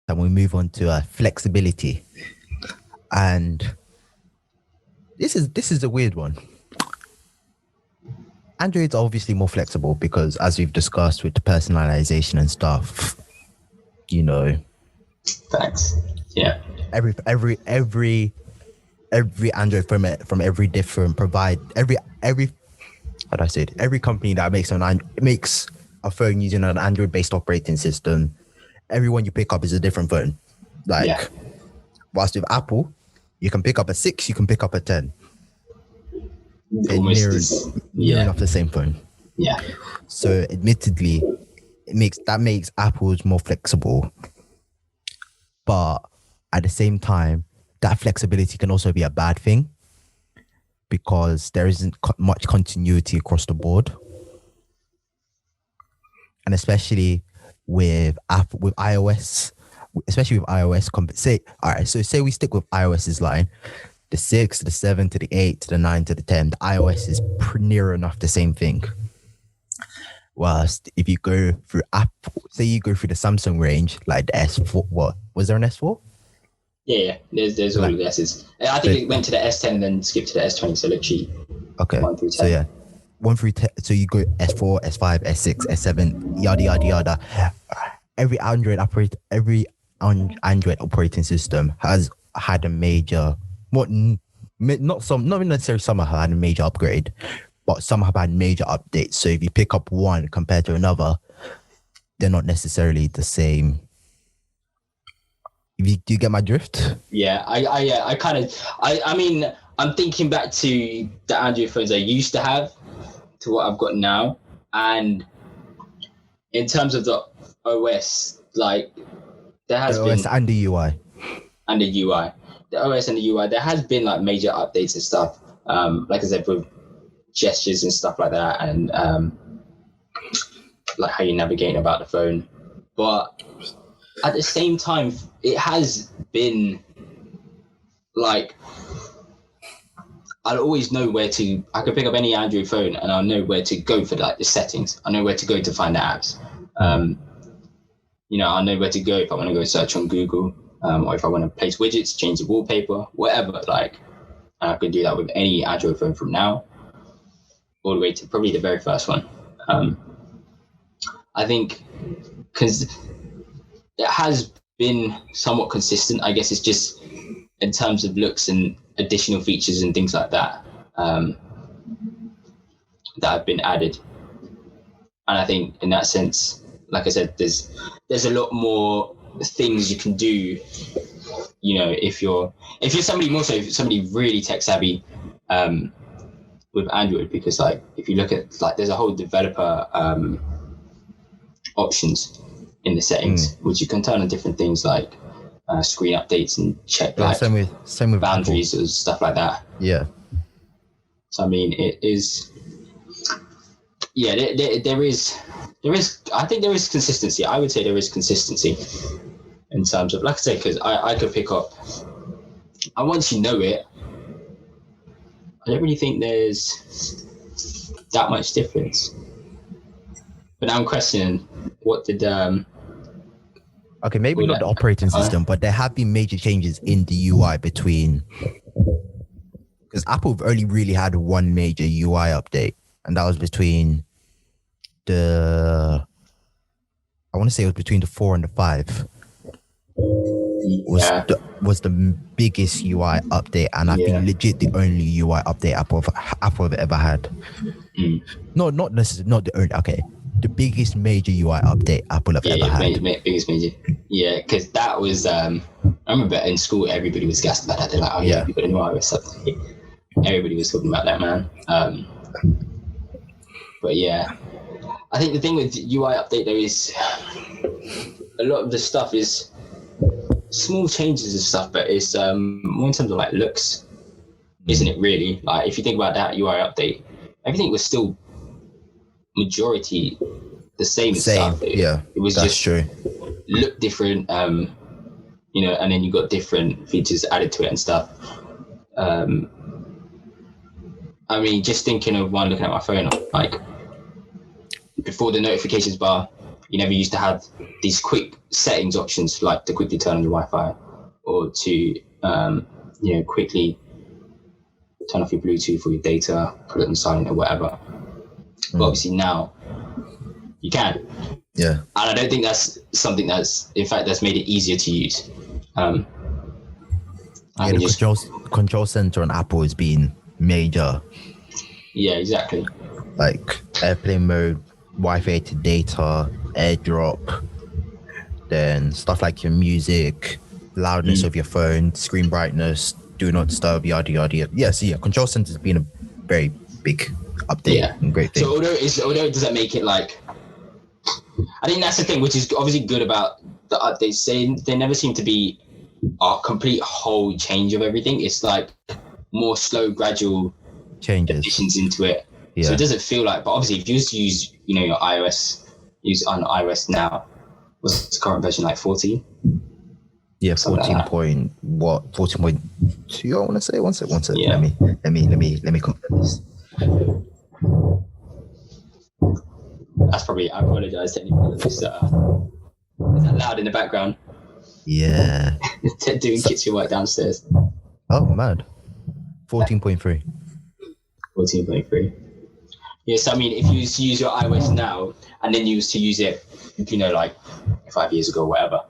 and we move on to flexibility. And this is a weird one. Android's obviously more flexible because, as we've discussed with the personalization and stuff, you know, Facts. Yeah. every Android from every different every how do I say it? Every company that makes a phone using an Android based operating system, everyone you pick up is a different phone. Like, whilst with Apple, you can pick up a 6, you can pick up a 10. Almost near enough the same phone. Yeah. So admittedly, makes Apple's more flexible. But at the same time, that flexibility can also be a bad thing because there isn't much continuity across the board. And especially with iOS, say we stick with iOS's line, the 6 to the 7 to the 8 to the 9 to the 10, the iOS is near enough the same thing. Whilst if you go through Apple, say you go through the Samsung range, like the S4, what was there an S4? Yeah. There's all the S's. I think it went to the S10 and then skipped to the S20, so literally. Okay. 1 through 10. So yeah, 1 through 10. So you go S4, S5, S6, S7, yada yada yada. Every Android operating system has had a major, not necessarily some have had a major upgrade, but some have had major updates. So if you pick up one compared to another, they're not necessarily the same. Do you get my drift? Yeah, I mean, I'm thinking back to the Android phones I used to have to what I've got now. And in terms of the OS, like, there has been... OS and the UI. And the UI. The OS and the UI, there has been, like, major updates and stuff. Like I said, with gestures and stuff like that, and like how you're navigating about the phone. But at the same time, it has been like, I'll always know I can pick up any Android phone and I'll know where to go for like the settings. I know where to go to find the apps. I know where to go if I want to go search on Google, or if I want to place widgets, change the wallpaper, whatever. Like, I can do that with any Android phone from now all the way to probably the very first one. I think because it has been somewhat consistent. I guess it's just in terms of looks and additional features and things like that that have been added. And I think in that sense, like I said, there's a lot more things you can do. If you're somebody really tech savvy with Android, because like if you look at like there's a whole developer options in the settings, which you can turn on different things like screen updates and check same with boundaries Apple. and stuff like that. Yeah. So I mean, it is. Yeah, there is. I think there is consistency. I would say there is consistency in terms of, like I said, because I could pick up. And once you know it, I don't really think there's that much difference. But now I'm questioning what did. Okay, maybe not the operating system, but there have been major changes in the UI between, because Apple only really had one major UI update, and that was between I want to say it was between the 4 and the 5. Was the biggest UI update, and I think legit the only UI update Apple have ever had. No, not necessarily, not the only. Okay, the biggest major UI update Apple have ever had. Biggest major. Yeah, because that was. I remember in school everybody was gassed about that. They're like, "Oh yeah, we got a new iOS update." Everybody was talking about that, man. But yeah, I think the thing with UI update though is a lot of the stuff is small changes and stuff, but it's more in terms of like looks, isn't it? Really, like if you think about that UI update, everything was still majority the same stuff. It was that's just true. Look different, and then you got different features added to it and stuff. I mean, just thinking of one, looking at my phone, like before the notifications bar, You never used to have these quick settings options like to quickly turn on your Wi-Fi or to quickly turn off your Bluetooth or your data, put it on silent or whatever. But obviously now you can. Yeah. And I don't think that's something that's made it easier to use. The control center on Apple has been major. Yeah, exactly. Like airplane mode, Wi-Fi to data, AirDrop, then stuff like your music, loudness of your phone, screen brightness, do not disturb, yada yada yada. Yeah, so control center has been a very big update and great thing. So although it doesn't make it like, I think that's the thing, which is obviously good about the updates. They never seem to be a complete whole change of everything. It's like more slow, gradual changes, additions into it. Yeah. So it doesn't feel like. But obviously, if you just use your iOS, use on iOS now. What's the current version, like 14? Yeah, 14.2. I want to say. One sec. Yeah. Let me confirm this. That's probably. I apologize to anybody that's loud in the background. Yeah. Doing kitchen work downstairs. Oh, mad. 14.3. 14.3. Yes, I mean, if you used to use your iOS now and then you used to use it, like 5 years ago or whatever,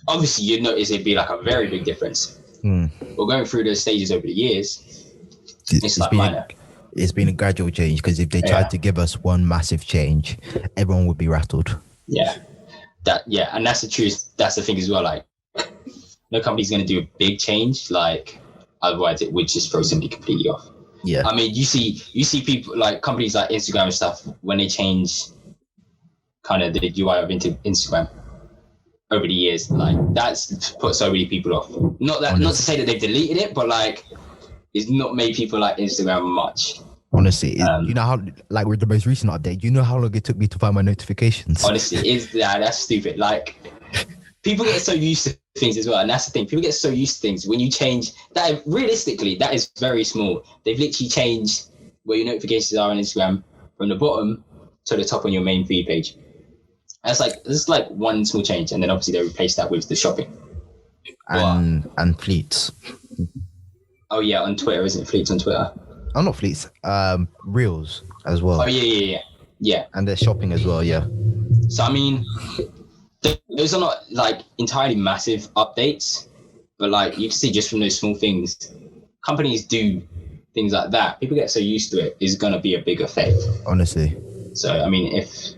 obviously you'd notice it'd be like a very big difference. But going through those stages over the years, it's like minor. It's been a gradual change, because if they tried to give us one massive change, everyone would be rattled. Yeah. And that's the truth. That's the thing as well. Like, no company's going to do a big change. Like, otherwise it would just throw somebody completely off. Yeah. I mean, you see people like companies like Instagram and stuff, when they change kind of the UI of Instagram over the years, like that's put so many people off. Not to say that they've deleted it, but like it's not made people like Instagram much. Honestly, you know how, like with the most recent update, you know how long it took me to find my notifications? Honestly, that's stupid. Like, people get so used to things as well, and that's the thing. People get so used to things. When you change that, realistically, that is very small. They've literally changed where your notifications are on Instagram from the bottom to the top on your main feed page. That's like one small change, and then obviously they replace that with the shopping and fleets. Oh yeah, on Twitter, isn't it? Fleets on Twitter. Oh, not fleets. Reels as well. Oh yeah. And they're shopping as well. Yeah. So I mean, those are not like entirely massive updates, but like you can see just from those small things, companies do things like that. People get so used to it, is gonna be a big effect. Honestly. So I mean, if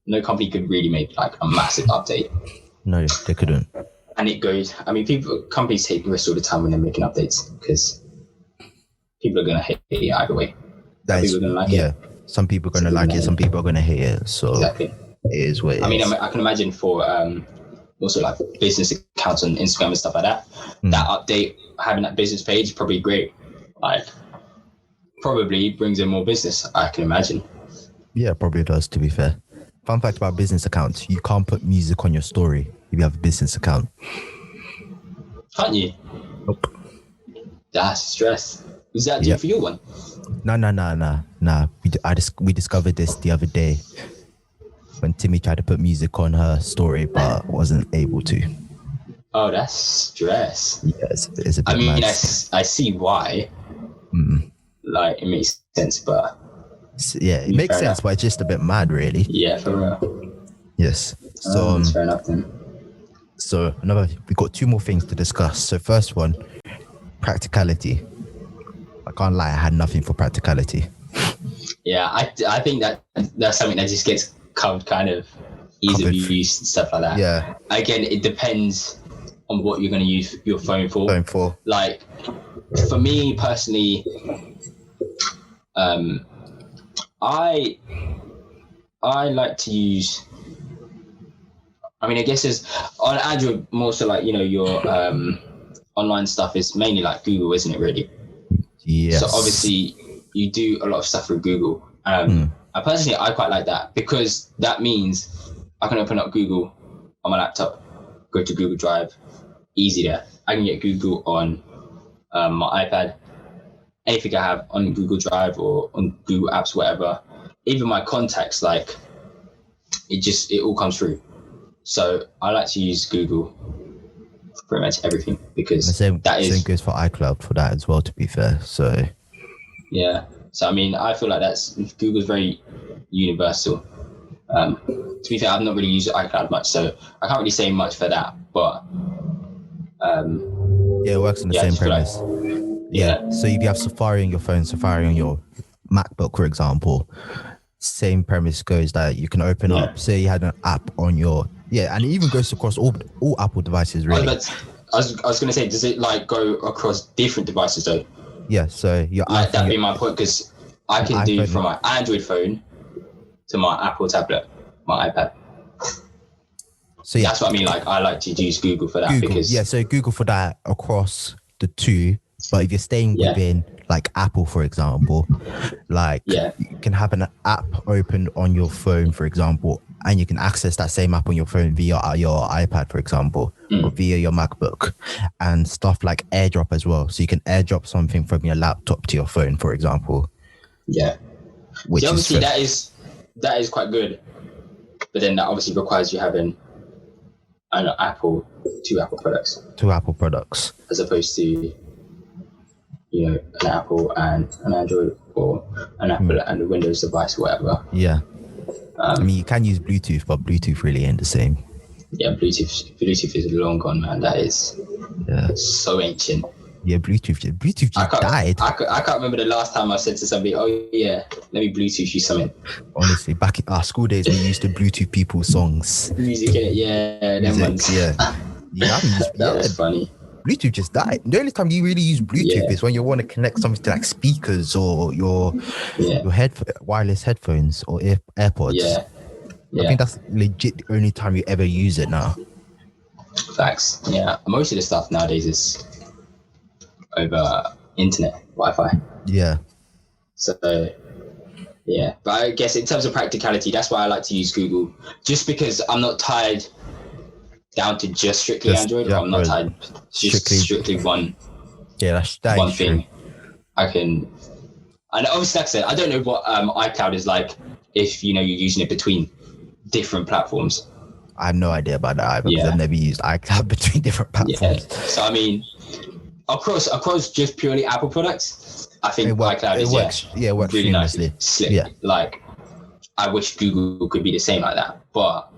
no company could really make like a massive update. No, they couldn't. And it goes. I mean, companies take risks all the time when they're making updates, because people are gonna hate it either way. People are gonna like it. Some people are gonna like it. Some people are gonna hate it. So exactly. It is what it is. I mean, I can imagine for also like business accounts on Instagram and stuff like that. That update, having that business page, probably great. Like, probably brings in more business, I can imagine. Yeah, probably does, to be fair. Fun fact about business accounts: you can't put music on your story if you have a business account. Can't you? Nope. That's stress. Was that due for your one? No. We discovered this the other day when Timmy tried to put music on her story but wasn't able to. Oh, that's stress. Yeah, it's a bit I mean, mad. I see why. Like, it makes sense, but it makes sense, but it's just a bit mad, really. Yeah, for real. Yes. So that's fair enough then. So we got two more things to discuss. So first one, practicality. I can't lie, I had nothing for practicality. Yeah, I think that's something that just gets covered kind of ease of use and stuff like that. Yeah. Again, it depends on what you're going to use your phone for. Like, for me personally, I like to use. I mean, I guess it's on Android more so like, your online stuff is mainly like Google, isn't it, really? Yes. So obviously you do a lot of stuff through Google. I personally, I quite like that, because that means I can open up Google on my laptop, go to Google Drive, easy there. I can get Google on my iPad, anything I have on Google Drive or on Google Apps, whatever. Even my contacts, like it all comes through. So I like to use Google for pretty much everything, because same same goes for iCloud for that as well, to be fair. So yeah. So I mean, I feel like Google's very universal. To be fair, I've not really used iCloud much, so I can't really say much for that. But yeah, it works on the I same just feel like, premise. Yeah. So if you have Safari on your phone, Safari on your MacBook, for example, same premise goes that you can open up, say you had an app on your, and it even goes across all Apple devices, really. I was going to say, does it like go across different devices though? Yeah, so your Like iPhone, that be my point, because I can do iPhone, from my Android phone to my Apple tablet, my iPad. So yeah, that's what I mean. Like I like to use Google for that, Google, because so Google for that across the two. But if you're staying within like Apple, for example, like you can have an app open on your phone, for example, and you can access that same app on your phone via your iPad, for example, or via your MacBook, and stuff like AirDrop as well. So you can AirDrop something from your laptop to your phone, for example. Yeah. Which obviously that is quite good, but then that obviously requires you having two Apple products. Two Apple products. As opposed to, an Apple and an Android, or an Apple and a Windows device, or whatever. Yeah. I mean, you can use Bluetooth, but Bluetooth really ain't the same. Yeah, Bluetooth is long gone, man. That is so ancient. Yeah, Bluetooth just died. I can't remember the last time I said to somebody, "Oh yeah, let me Bluetooth you something." Honestly, back in our school days, we used to Bluetooth people's songs. Music in it, them ones. Yeah. That was funny. Bluetooth just died. The only time you really use Bluetooth is when you want to connect something to like speakers or your wireless headphones or AirPods. Yeah. I think that's legit the only time you ever use it now. Facts. Yeah. Most of the stuff nowadays is over internet, Wi-Fi. Yeah. So, yeah. But I guess in terms of practicality, that's why I like to use Google, just because I'm not tied down to just strictly Android, or I'm not tied just strictly one. Yeah, that one is thing. True. I can, and obviously, like I said, I don't know what iCloud is like if you're using it between different platforms. I have no idea about that either, because I've never used iCloud between different platforms. Yeah. So I mean, across just purely Apple products, I think iCloud works really nicely. Slick. Yeah. Like, I wish Google could be the same like that, but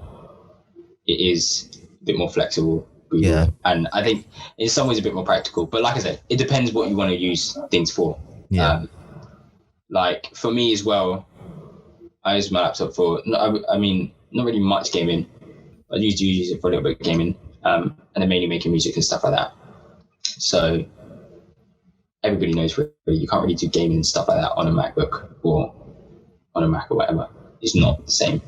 it is a bit more flexible. Google. Yeah. And I think in some ways a bit more practical. But like I said, it depends what you want to use things for. Yeah. Like for me as well, I use my laptop for, I mean, not really much gaming. I use it for a little bit of gaming, and then mainly making music and stuff like that. So everybody knows really, you can't really do gaming and stuff like that on a MacBook or on a Mac or whatever. It's not the same.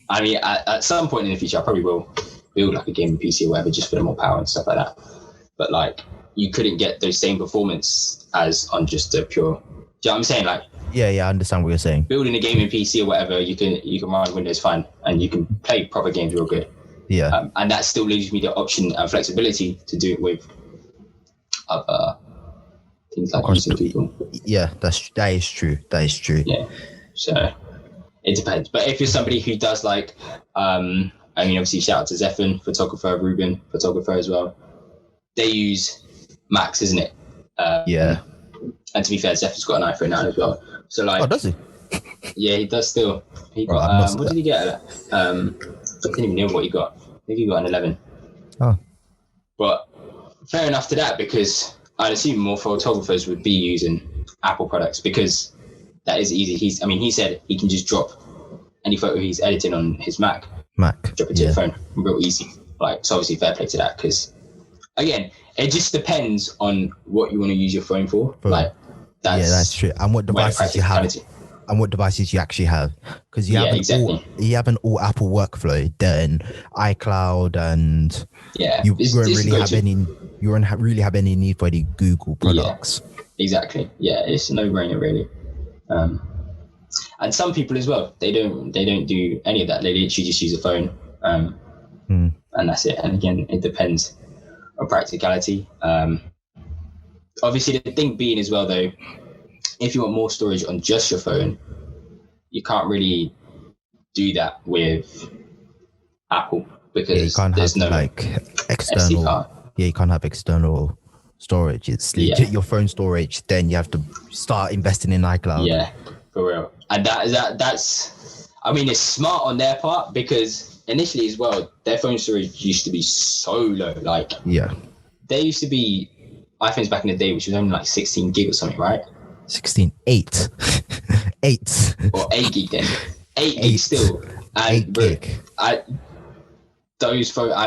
I mean, at some point in the future, I probably will build like a gaming PC or whatever, just for the more power and stuff like that. But like, you couldn't get those same performance as on just a pure. Do you know what I'm saying? Like, yeah, I understand what you're saying. Building a gaming PC or whatever, you can run Windows fine, and you can play proper games real good. Yeah. And that still leaves me the option and flexibility to do it with other things like using Google. Yeah, that is true. Yeah. So it depends. But if you're somebody who does like, I mean, obviously shout out to Zephan, photographer, Ruben, photographer as well. They use Macs, isn't it? Yeah. And to be fair, Zephan's got an iPhone now as well. So like, oh, does he? Yeah, he does still. He got, what did he get? I didn't even know what he got. I think he got an 11. Oh. But fair enough to that, because I'd assume more photographers would be using Apple products, because that is easy. He said he can just drop any photo he's editing on his Mac, drop it to the phone, real easy. Like, so obviously fair play to that, because again, it just depends on what you want to use your phone for. Like, that's true. And what devices you have, and what devices you actually have, because you have an all Apple workflow, then iCloud, and you won't really have any need for any Google products. Yeah, exactly. Yeah, it's a no-brainer really. And some people as well, they don't do any of that. They literally just use a phone, and that's it. And again, it depends on practicality. Obviously, the thing being as well, though, if you want more storage on just your phone, you can't really do that with Apple because you can't there's have no like SD external. card. Yeah, you can't have external storage. It's legit your phone storage. Then you have to start investing in iCloud. Yeah, for real. And that's, I mean, it's smart on their part because initially as well, their phone storage used to be so low. Like, Yeah, there used to be iPhones back in the day, which was only like 16 gig or something, right? 16, 8, 8, Or 8 gig then. 8 gig still. And 8 gig. I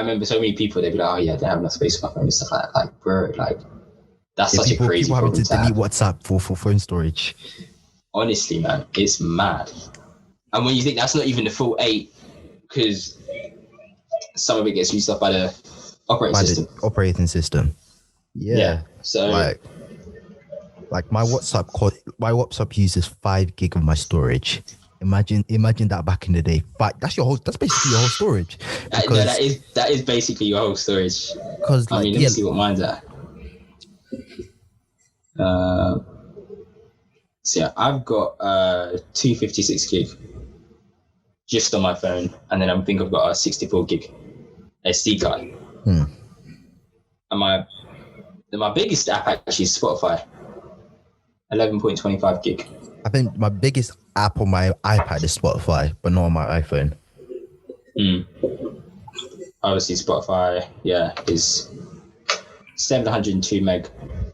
remember so many people, they'd be like, oh yeah, they have enough space on my phone and stuff like that. Like, bro, like, that's such a crazy people having problem to delete WhatsApp for phone storage. Honestly, man, it's mad. And when you think that's not even the full 8, because some of it gets used up by the operating system. Yeah. So like my WhatsApp uses 5 gig of my storage. Imagine that back in the day. But that's basically your whole storage. no, that is basically your whole storage. Because let me see what mine's at. So yeah, I've got 256 gig just on my phone, and then I think I've got a 64 gig SD card. And my biggest app actually is Spotify, 11.25 gig. I think my biggest app on my iPad is Spotify, but not on my iPhone. Obviously, Spotify, is 702 meg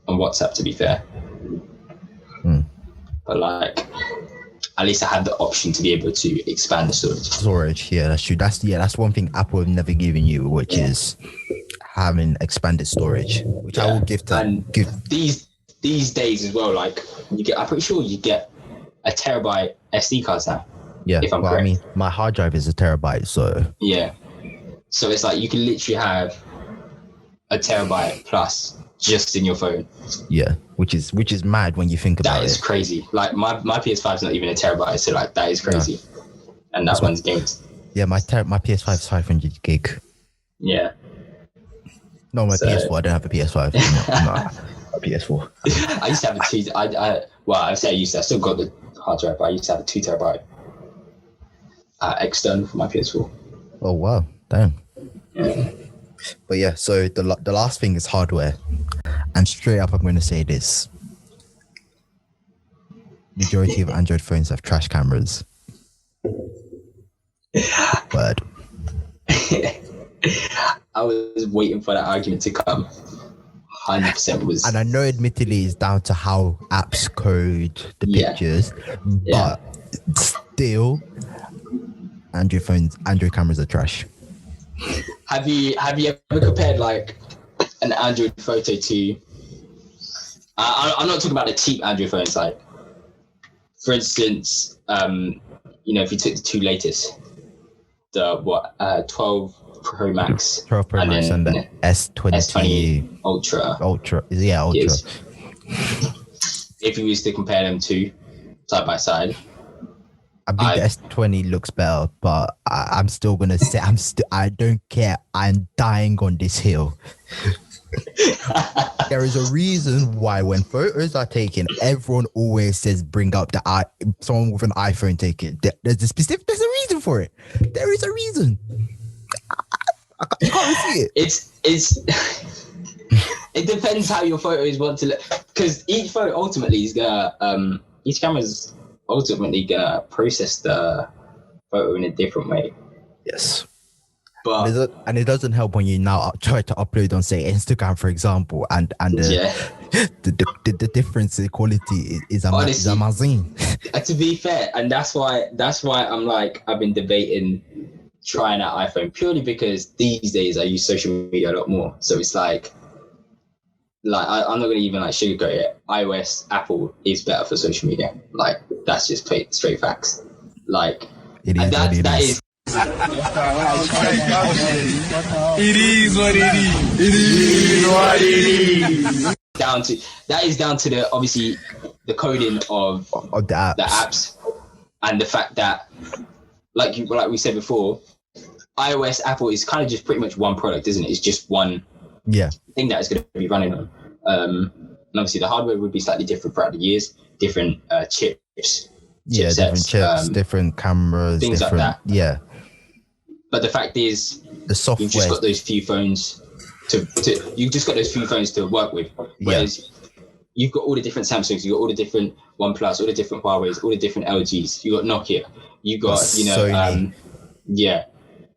on WhatsApp, to be fair. But like, at least I have the option to be able to expand the storage. Yeah, that's true. That's one thing Apple have never given you, which is having expanded storage, which I will give to. And these days as well, like I'm pretty sure you get a terabyte SD cards now. Yeah, if I'm correct. I mean, my hard drive is a terabyte, so yeah. So it's like you can literally have a terabyte plus just in your phone. Yeah, which is mad when you think about it. That is crazy. Like my PS5 is not even a terabyte, so like that is crazy. Yeah. And that one's games. Yeah, my PS5 is 500 gig. Yeah. No, my PS4. I don't have a PS5. No, a PS4. I used to have a 2. I still got the hard drive, but I used to have a 2 terabyte external for my PS4. Oh wow, damn. Yeah. But yeah, so the last thing is hardware, and straight up I'm going to say this: majority of Android phones have trash cameras. Word. I was waiting for that argument to come. 100% was. And I know, admittedly, it's down to how apps code the pictures, but still, Android cameras are trash. Have you ever compared like an Android photo to? I'm not talking about the cheap Android phones. Like, for instance, if you took the 2 latest, the 12 Pro Max, 12 Pro Max and the S20 Ultra. Ultra. Yes. If you was to compare them to side by side, I think the S20 looks better, but I'm still gonna say I don't care. I'm dying on this hill. There is a reason why when photos are taken, everyone always says bring up someone with an iPhone take it. There's a reason for it. There is a reason. You can't see it. It's it depends how your photos want to look, because each photo ultimately is gonna each camera's ultimately gonna process the photo in a different way. Yes. But it doesn't help when you now try to upload on, say, Instagram, for example, and the difference in quality is amazing. To be fair, and that's why I'm like, I've been debating trying out iPhone, purely because these days I use social media a lot more. So it's like I'm not gonna even like sugarcoat it. iOS, Apple is better for social media. Like, that's just straight facts. Like, it is. That is. It is what it is. It is what it is. That is down to the, obviously, the coding of the apps, and the fact that, like we said before, iOS, Apple is kind of just pretty much one product, isn't it? It's just one thing that is going to be running on. And obviously the hardware would be slightly different throughout the years, different chips, Yeah, different chips, different cameras, things different, like that. Yeah. But the fact is, The software. you've just got those few phones to work with. Whereas you've got all the different Samsungs, you've got all the different OnePlus, all the different Huawei's, all the different LGs. You got Nokia. You got Sony.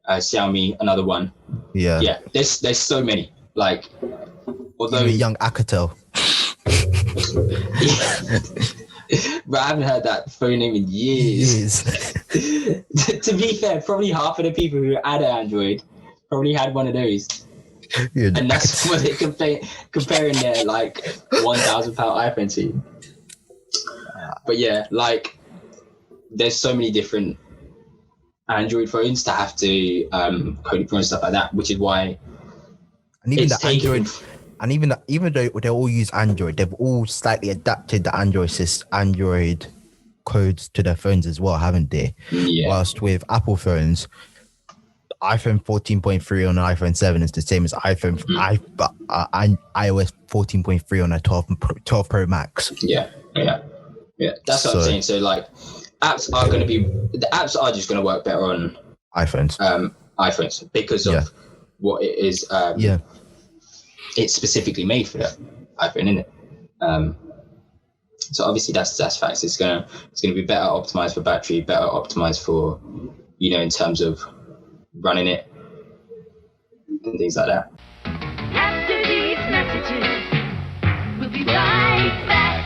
Xiaomi, another one. Yeah. Yeah. There's so many. Like, although Even young Alcatel. but I haven't heard that phone name in years. To be fair, probably half of the people who had an Android probably had one of those. Yeah, and that's what they're comparing their like £1,000 iPhone to. But yeah, like there's so many different Android phones to have to code it for and stuff like that, which is why. And even the Android, and even though they all use Android, they've all slightly adapted the Android codes to their phones as well, haven't they? Yeah. Whilst with Apple phones, iPhone 14.3 on an iPhone 7 is the same as iOS 14.3 on a 12 Pro Max. Yeah. That's what I'm saying. So like, the apps are just going to work better on iPhones because of what it is. It's specifically made for the iPhone, isn't it? So obviously that's facts. It's gonna be better optimized for battery, better optimized for, in terms of running it and things like that. After these messages, we'll be right back.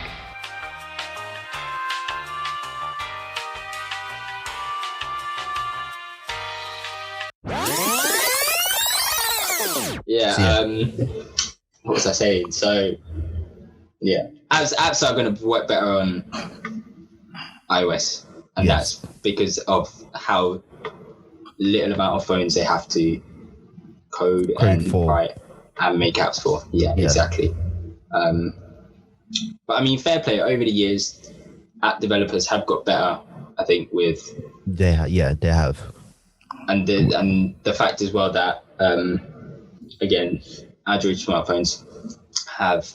What was I saying? So apps are going to work better on iOS, and that's because of how little amount of phones they have to code and write and make apps for. Exactly. But I mean, fair play. Over the years, app developers have got better, I think, with they have, and the fact as well that again, Android smartphones have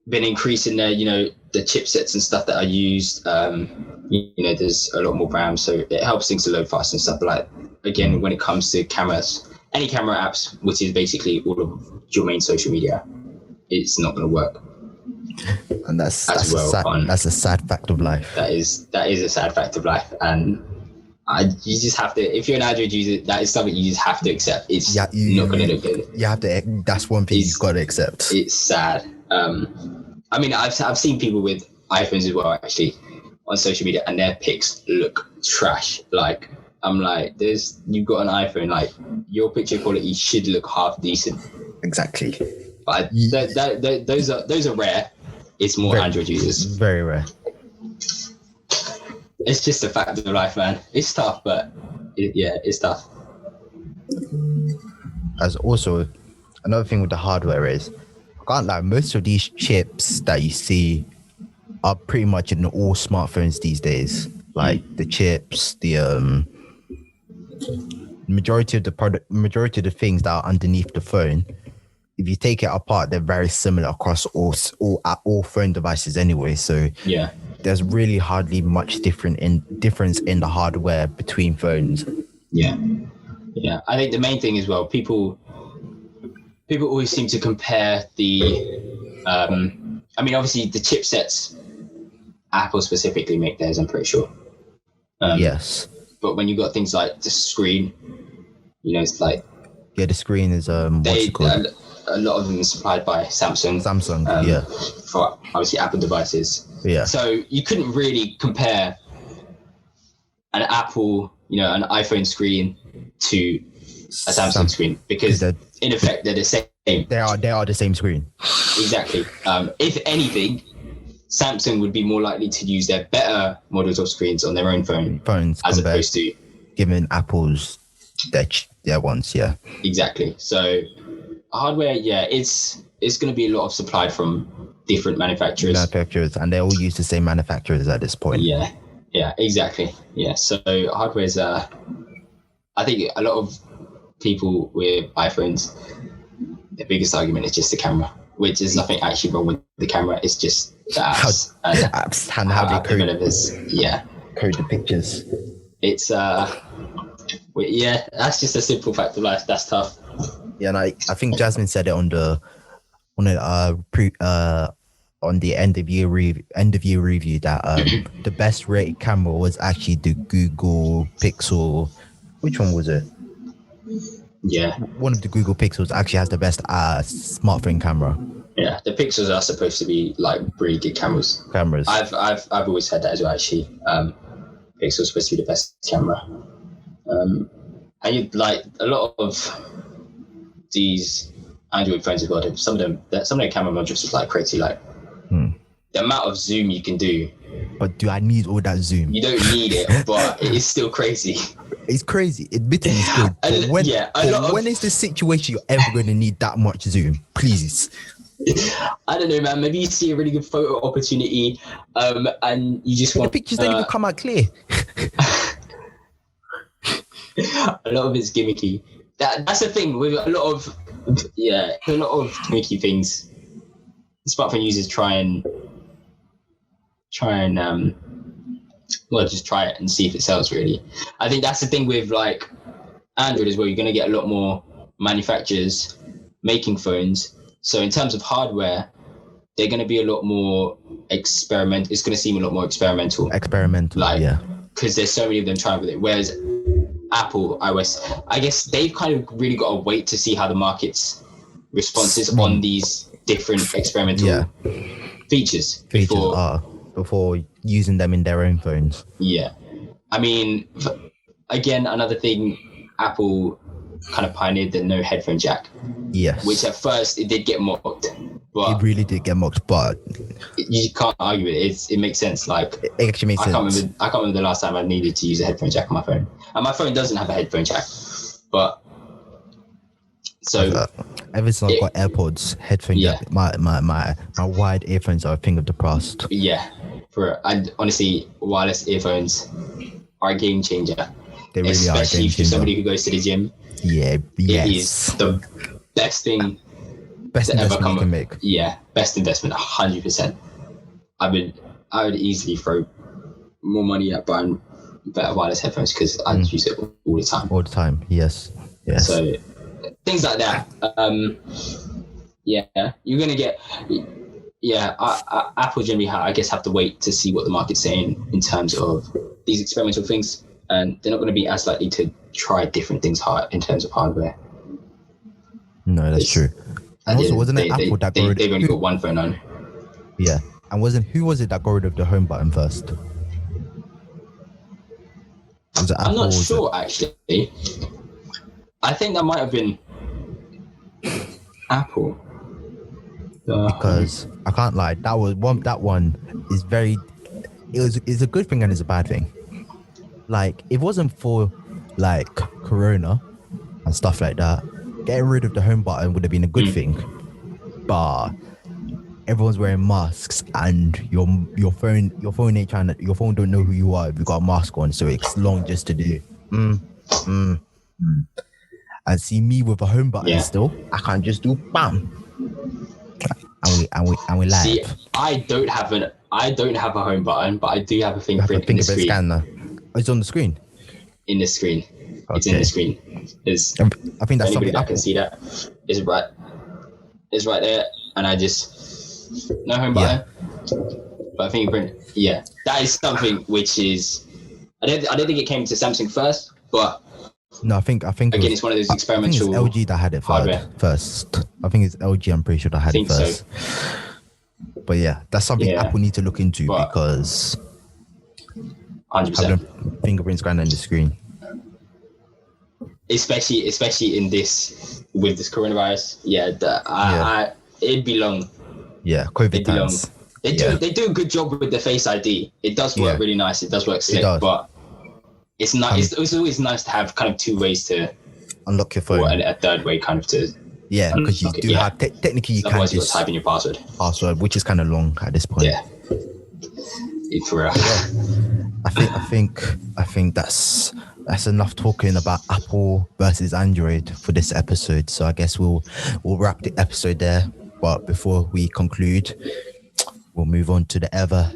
been increasing their, the chipsets and stuff that are used. There's a lot more RAM, so it helps things to load fast and stuff. But like, again, when it comes to cameras, any camera apps, which is basically all of your main social media, it's not going to work. And that's a sad fact of life. That is a sad fact of life, and you just have to. If you're an Android user, that is something you just have to accept. It's not going to look good. You have to. That's one thing you've got to accept. It's sad. I mean, I've seen people with iPhones as well, actually, on social media, and their pics look trash. Like, I'm like, you've got an iPhone, like your picture quality should look half decent. Exactly. But those are rare. It's more Android users. Very rare. It's just a fact of life, man. It's tough, but it's tough. As also, another thing with the hardware is, I can't lie, most of these chips that you see are pretty much in all smartphones these days. Like the chips, the majority of the things that are underneath the phone, if you take it apart, they're very similar across all phone devices anyway. So there's really hardly much difference in the hardware between phones. Yeah. I think the main thing as well, people always seem to compare the. I mean, obviously the chipsets, Apple specifically make theirs, I'm pretty sure. Yes. But when you got things like the screen, it's like. Yeah, the screen is what's it called? A lot of them are supplied by Samsung. For obviously Apple devices. Yeah. So you couldn't really compare an Apple, an iPhone screen to a Samsung screen because in effect they're the same. They are the same screen. Exactly. If anything, Samsung would be more likely to use their better models of screens on their own phones as opposed to giving Apple's their ones. Yeah. Exactly. So hardware, it's going to be a lot of supplied from different manufacturers, and they all use the same manufacturers at this point. Yeah, exactly. Yeah, so hardware is I think a lot of people with iPhones, their biggest argument is just the camera, which is nothing actually wrong with the camera. It's just the apps and how they app code, developers, code the pictures. It's that's just a simple fact of life. That's tough. Yeah, and I think Jasmine said it on the end of year review that the best rated camera was actually the Google Pixel. Which one was it? Yeah, one of the Google Pixels actually has the best smartphone camera. Yeah, the Pixels are supposed to be like really good cameras. I've always said that as well. Actually, Pixel's supposed to be the best camera. And you like a lot of these Android phones as well. Some of their camera modules is like crazy. Like the amount of zoom you can do. But do I need all that zoom? You don't need it, but it is still crazy. It's crazy. Admittedly, it's good. But when is the situation you're ever going to need that much zoom? Please. I don't know, man. Maybe you see a really good photo opportunity, and you just want the pictures don't even come out clear. A lot of it's gimmicky. That's the thing with a lot of gimmicky things. Smartphone users try and just try it and see if it sells. Really, I think that's the thing with like Android as well. You're going to get a lot more manufacturers making phones. So in terms of hardware, they're going to be a lot more it's going to seem a lot more experimental, because there's so many of them trying with it. Whereas Apple iOS, I guess they've kind of really got to wait to see how the market's response is on these different experimental features before using them in their own phones. Yeah, I mean, again, another thing Apple kind of pioneered the no headphone jack. Yes. Which at first it did get mocked, but it really did get mocked. But you can't argue with it. It makes sense. Like it actually makes sense. I can't remember the last time I needed to use a headphone jack on my phone, and my phone doesn't have a headphone jack. But so ever since I've got AirPods, headphone jack, my wired earphones are a thing of the past. Yeah, and honestly, wireless earphones are a game changer. They really are a game changer. Especially for somebody who goes to the gym. Yeah, it is the best thing. Best investment you can make. Yeah, best investment, 100%. I would easily throw more money at buying better wireless headphones because I use it all the time. All the time, yes. So things like that. You're gonna get. Apple generally, I guess, have to wait to see what the market's saying in terms of these experimental things, and they're not going to be as likely to try different things hard in terms of hardware. No, that's true. And also, wasn't it Apple that got rid of... They've only got one phone on. Yeah. And who was it that got rid of the home button first? Was it Apple? I'm not sure, actually. I think that might have been Apple. Because I can't lie, that one is very... It's a good thing and it's a bad thing. Like, if it wasn't for, like, Corona and stuff like that, getting rid of the home button would have been a good thing, but everyone's wearing masks and your phone don't know who you are if you got a mask on, so it's long just to do and see me with a home button still, I can't just do bam and we live. See, I don't have a home button, but I do have a fingerprint in the screen. Scanner. Oh, it's on the screen. In the screen. Okay. It's in the screen. I think that's something that can see that. It's right there, and I just no home button, but a fingerprint. Yeah, that is something which is. I don't think it came to Samsung first, but no, I think again it's one of those experimental. I think it's LG that had it first. I think it's LG. I'm pretty sure that had it first. So. But yeah, that's something Apple need to look into because 100%. having a fingerprint scanner in the screen. Especially in this with this coronavirus, it'd be long. Yeah, COVID times. They do a good job with the Face ID. It does work really nice. It does work slick, but it's nice. It's always nice to have kind of two ways to unlock your phone, or a third way kind of to. Yeah, because you do have technically you can just type in your password, which is kind of long at this point. Yeah, for real. I think that's enough talking about Apple versus Android for this episode. So I guess we'll wrap the episode there. But before we conclude, we'll move on to the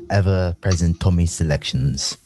ever present Tommy selections.